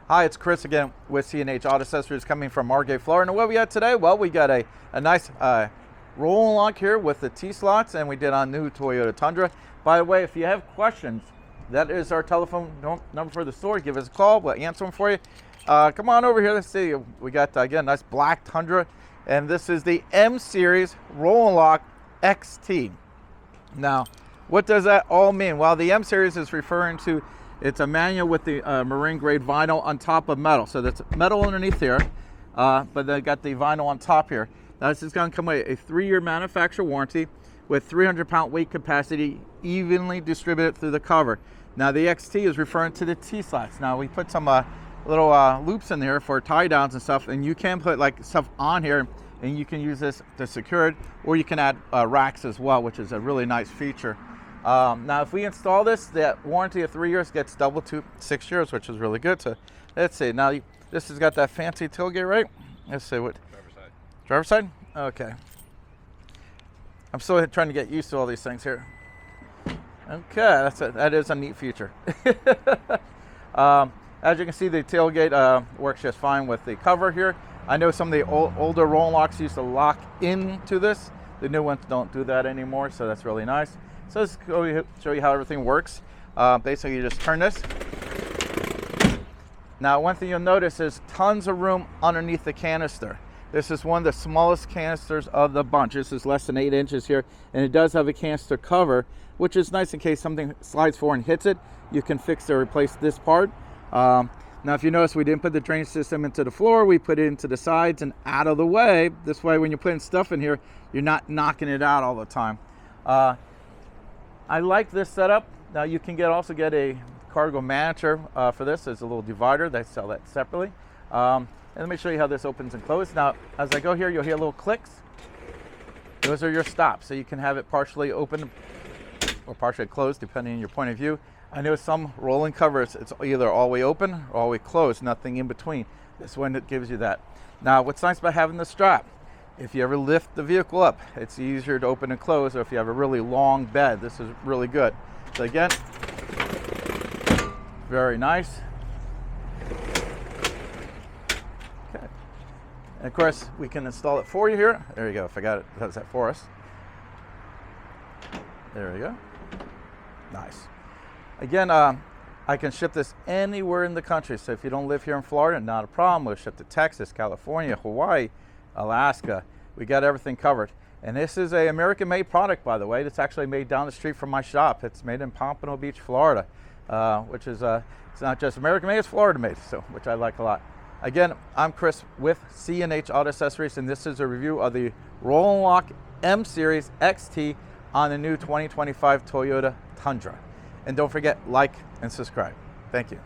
Hi, it's Chris again with C&H Auto Accessories coming from Margate, Florida. And what we got today? Well, we got a nice roll and lock here with the T-slots, and we did on new Toyota Tundra. By the way, if you have questions, that is our telephone number for the store. Give us a call. We'll answer them for you. Come on over here. Let's see. We got, again, nice black Tundra, and this is the M Series roll and lock XT. Now, what does that all mean? Well, the M Series is referring to, it's a manual with the marine grade vinyl on top of metal. So that's metal underneath here, but they got the vinyl on top here. Now this is going to come with a 3-year manufacturer warranty with 300-pound weight capacity evenly distributed through the cover. Now the XT is referring to the T-slots. Now we put some little loops in there for tie downs and stuff, and you can put like stuff on here and you can use this to secure it, or you can add racks as well, which is a really nice feature. Now if we install this, that warranty of 3 years gets doubled to 6 years, which is really good. So let's see, now this has got that fancy tailgate, right? Let's see what. Driver's side. Driver's side? Okay. I'm still trying to get used to all these things here. Okay, that is a neat feature. As you can see, the tailgate works just fine with the cover here. I know some of the older roll locks used to lock into this. The new ones don't do that anymore, so that's really nice. So let's show you how everything works. Basically, you just turn this. Now, one thing you'll notice is tons of room underneath the canister. This is one of the smallest canisters of the bunch. This is less than 8 inches here, and it does have a canister cover, which is nice in case something slides forward and hits it. You can fix or replace this part. Now, if you notice, we didn't put the drainage system into the floor. We put it into the sides and out of the way. This way, when you're putting stuff in here, you're not knocking it out all the time. I like this setup. Now you can also get a cargo manager for this. There's a little divider. They sell that separately. And let me show you how this opens and closes. Now, as I go here, you'll hear little clicks. Those are your stops. So you can have it partially open or partially closed, depending on your point of view. I know some rolling covers, it's either all the way open or all the way closed, nothing in between. This one, it gives you that. Now, what's nice about having the strap, if you ever lift the vehicle up, it's easier to open and close, or if you have a really long bed, this is really good. So again, very nice. Okay. And of course, we can install it for you here. There you go, forgot it does that for us. There we go. Nice. Again, I can ship this anywhere in the country. So if you don't live here in Florida, not a problem. We'll ship to Texas, California, Hawaii, Alaska. We got everything covered. And this is an American-made product, by the way. It's actually made down the street from my shop. It's made in Pompano Beach, Florida, which is, it's not just American-made, it's Florida-made, so which I like a lot. Again, I'm Chris with C&H Auto Accessories, and this is a review of the Roll and Lock M Series XT on the new 2025 Toyota Tundra. And don't forget, like and subscribe. Thank you.